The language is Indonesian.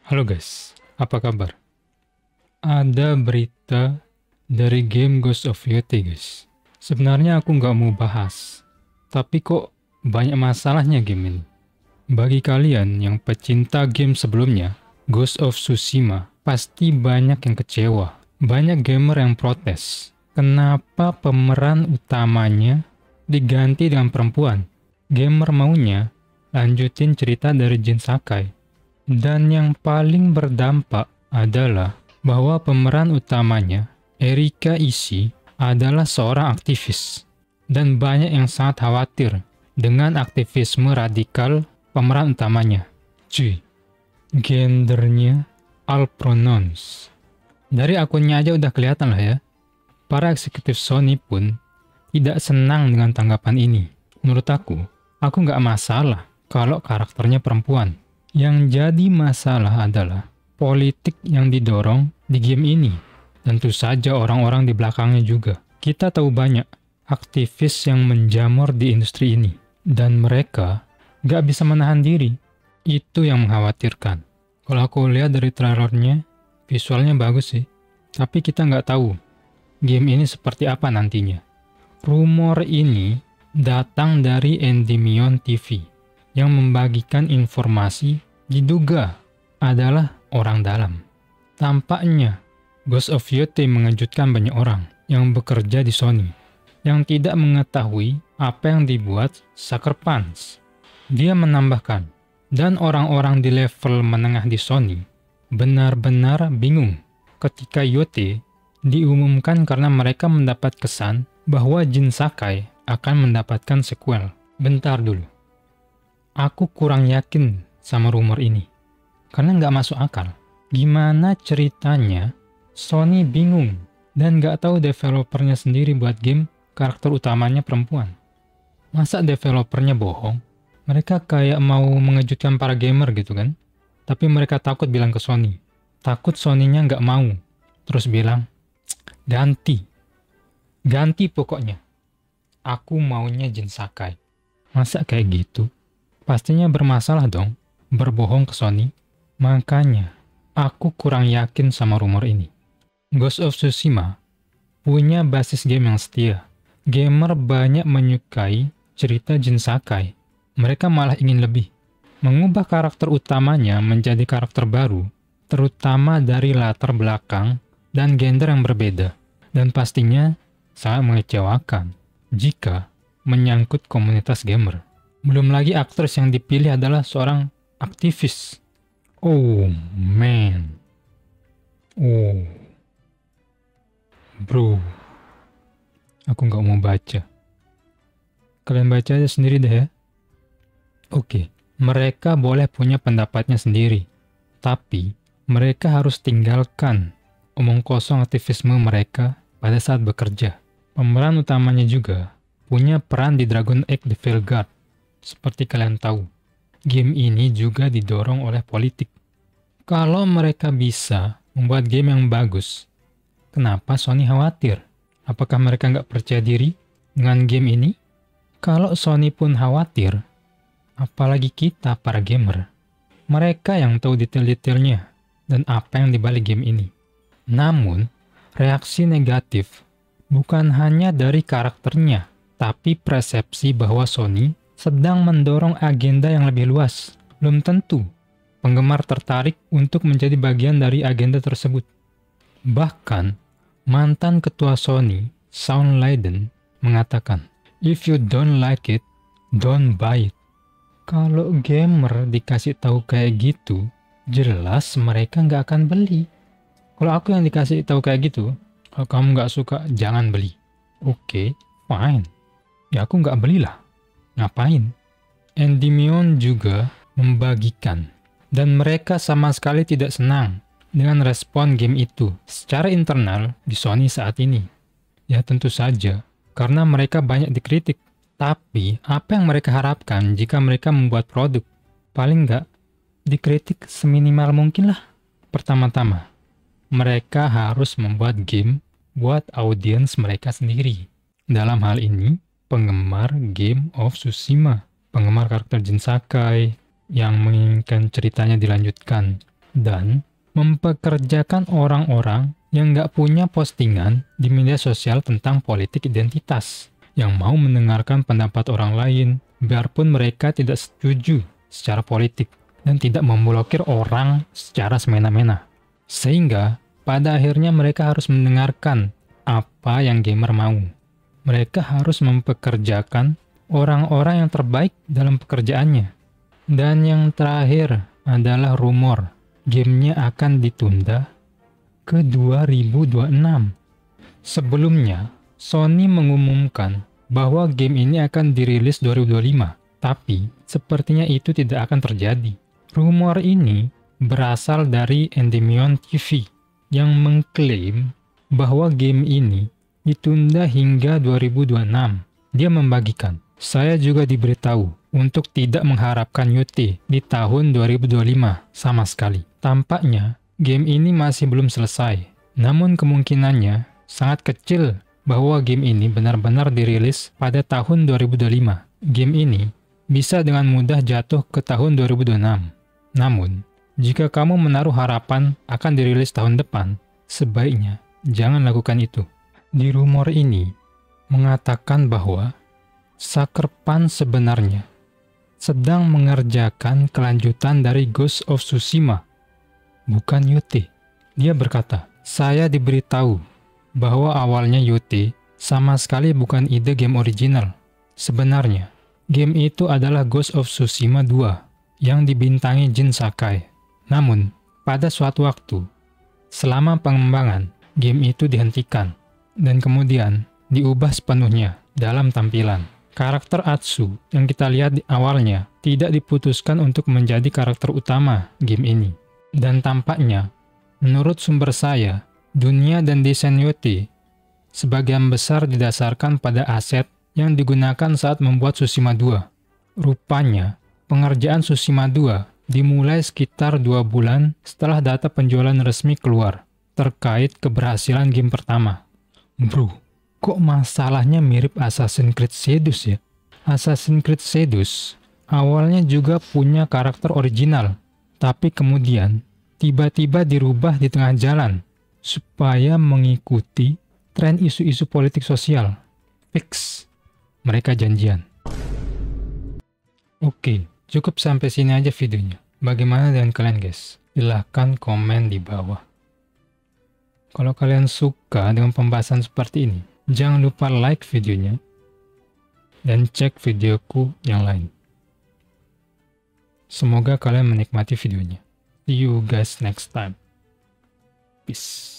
Halo guys, apa kabar? Ada berita dari game Ghost of Yotei guys. Sebenarnya aku nggak mau bahas, tapi kok banyak masalahnya game ini. Bagi kalian yang pecinta game sebelumnya, Ghost of Tsushima, pasti banyak yang kecewa. Banyak gamer yang protes. Kenapa pemeran utamanya diganti dengan perempuan? Gamer maunya lanjutin cerita dari Jin Sakai. Dan yang paling berdampak adalah bahwa pemeran utamanya, Erika Ishii, adalah seorang aktivis. Dan banyak yang sangat khawatir dengan aktivisme radikal pemeran utamanya. Cuy, gendernya all pronouns. Dari akunnya aja udah kelihatan lah ya. Para eksekutif Sony pun tidak senang dengan tanggapan ini. Menurut aku nggak masalah kalau karakternya perempuan. Yang jadi masalah adalah politik yang didorong di game ini. Tentu saja orang-orang di belakangnya juga. Kita tahu banyak aktivis yang menjamur di industri ini. Dan mereka nggak bisa menahan diri. Itu yang mengkhawatirkan. Kalau aku lihat dari trailernya, visualnya bagus sih. Tapi kita nggak tahu game ini seperti apa nantinya. Rumor ini datang dari Endymion TV yang membagikan informasi diduga adalah orang dalam. Tampaknya Ghost of Yotei mengejutkan banyak orang yang bekerja di Sony yang tidak mengetahui apa yang dibuat Sucker Punch. Dia menambahkan, dan orang-orang di level menengah di Sony benar-benar bingung ketika Yotei diumumkan karena mereka mendapat kesan bahwa Jin Sakai akan mendapatkan sequel. Bentar dulu. Aku kurang yakin sama rumor ini. Karena nggak masuk akal. Gimana ceritanya Sony bingung dan nggak tahu developernya sendiri buat game karakter utamanya perempuan. Masa developernya bohong? Mereka kayak mau mengejutkan para gamer gitu kan? Tapi mereka takut bilang ke Sony. Takut Sony-nya nggak mau. Terus bilang, ganti. Ganti pokoknya. Aku maunya Jin Sakai. Masa kayak gitu? Pastinya bermasalah dong, berbohong ke Sony. Makanya, aku kurang yakin sama rumor ini. Ghost of Tsushima punya basis game yang setia. Gamer banyak menyukai cerita Jin Sakai. Mereka malah ingin lebih. Mengubah karakter utamanya menjadi karakter baru, terutama dari latar belakang dan gender yang berbeda. Dan pastinya sangat mengecewakan jika menyangkut komunitas gamer. Belum lagi aktris yang dipilih adalah seorang aktivis. Oh man. Oh. Bro. Aku nggak mau baca. Kalian baca aja sendiri deh ya. Oke, mereka boleh punya pendapatnya sendiri. Tapi, mereka harus tinggalkan omong kosong aktivisme mereka pada saat bekerja. Pemeran utamanya juga punya peran di Dragon Age The Veilguard. Seperti kalian tahu, game ini juga didorong oleh politik. Kalau mereka bisa membuat game yang bagus, kenapa Sony khawatir? Apakah mereka nggak percaya diri dengan game ini? Kalau Sony pun khawatir, apalagi kita para gamer. Mereka yang tahu detail-detailnya dan apa yang dibalik game ini. Namun, reaksi negatif bukan hanya dari karakternya, tapi persepsi bahwa Sony sedang mendorong agenda yang lebih luas. Belum tentu penggemar tertarik untuk menjadi bagian dari agenda tersebut. Bahkan, mantan ketua Sony, Shawn Layden, mengatakan, "If you don't like it, don't buy it." Kalau gamer dikasih tahu kayak gitu, jelas mereka nggak akan beli. Kalau aku yang dikasih tahu kayak gitu, kalau kamu nggak suka, jangan beli. Oke, fine. Ya aku nggak belilah. Ngapain? Endymion juga membagikan, dan mereka sama sekali tidak senang dengan respon game itu secara internal di Sony saat ini. Ya tentu saja, karena mereka banyak dikritik. Tapi, apa yang mereka harapkan jika mereka membuat produk? Paling nggak, dikritik seminimal mungkin lah. Pertama-tama, mereka harus membuat game buat audiens mereka sendiri. Dalam hal ini, penggemar Game of Tsushima, penggemar karakter Jin Sakai yang menginginkan ceritanya dilanjutkan. dan mempekerjakan orang-orang yang nggak punya postingan di media sosial tentang politik identitas, yang mau mendengarkan pendapat orang lain, biarpun mereka tidak setuju secara politik, dan tidak memblokir orang secara semena-mena. Sehingga, pada akhirnya mereka harus mendengarkan apa yang gamer mau. Mereka harus mempekerjakan orang-orang yang terbaik dalam pekerjaannya. Dan yang terakhir adalah rumor. Gamenya akan ditunda ke 2026. Sebelumnya, Sony mengumumkan bahwa game ini akan dirilis 2025, tapi sepertinya itu tidak akan terjadi. Rumor ini berasal dari Endymion TV yang mengklaim bahwa game ini ditunda hingga 2026. Dia membagikan, "Saya juga diberitahu untuk tidak mengharapkan YOT di tahun 2025 sama sekali. Tampaknya game ini masih belum selesai, namun kemungkinannya sangat kecil bahwa game ini benar-benar dirilis pada tahun 2025. Game ini bisa dengan mudah jatuh ke tahun 2026. Namun, jika kamu menaruh harapan akan dirilis tahun depan, sebaiknya jangan lakukan itu." Di rumor ini mengatakan bahwa Sucker Punch sebenarnya sedang mengerjakan kelanjutan dari Ghost of Tsushima, bukan YOT. Dia berkata, "Saya diberitahu bahwa awalnya YOT sama sekali bukan ide game original. Sebenarnya, game itu adalah Ghost of Tsushima 2 yang dibintangi Jin Sakai. Namun, pada suatu waktu, selama pengembangan, game itu dihentikan dan kemudian diubah sepenuhnya dalam tampilan. Karakter Atsu yang kita lihat di awalnya tidak diputuskan untuk menjadi karakter utama game ini. Dan tampaknya, menurut sumber saya, dunia dan desain YOT sebagian besar didasarkan pada aset yang digunakan saat membuat Tsushima 2. Rupanya, pengerjaan Tsushima 2 dimulai sekitar 2 bulan setelah data penjualan resmi keluar terkait keberhasilan game pertama. Bro, kok masalahnya mirip Assassin's Creed Shadows ya? Assassin's Creed Shadows awalnya juga punya karakter original, tapi kemudian tiba-tiba dirubah di tengah jalan supaya mengikuti tren isu-isu politik sosial. Fix, mereka janjian. Oke, cukup sampai sini aja videonya. Bagaimana dengan kalian guys? Silahkan komen di bawah. Kalau kalian suka dengan pembahasan seperti ini, jangan lupa like videonya dan cek videoku yang lain. Semoga kalian menikmati videonya. See you guys next time. Peace.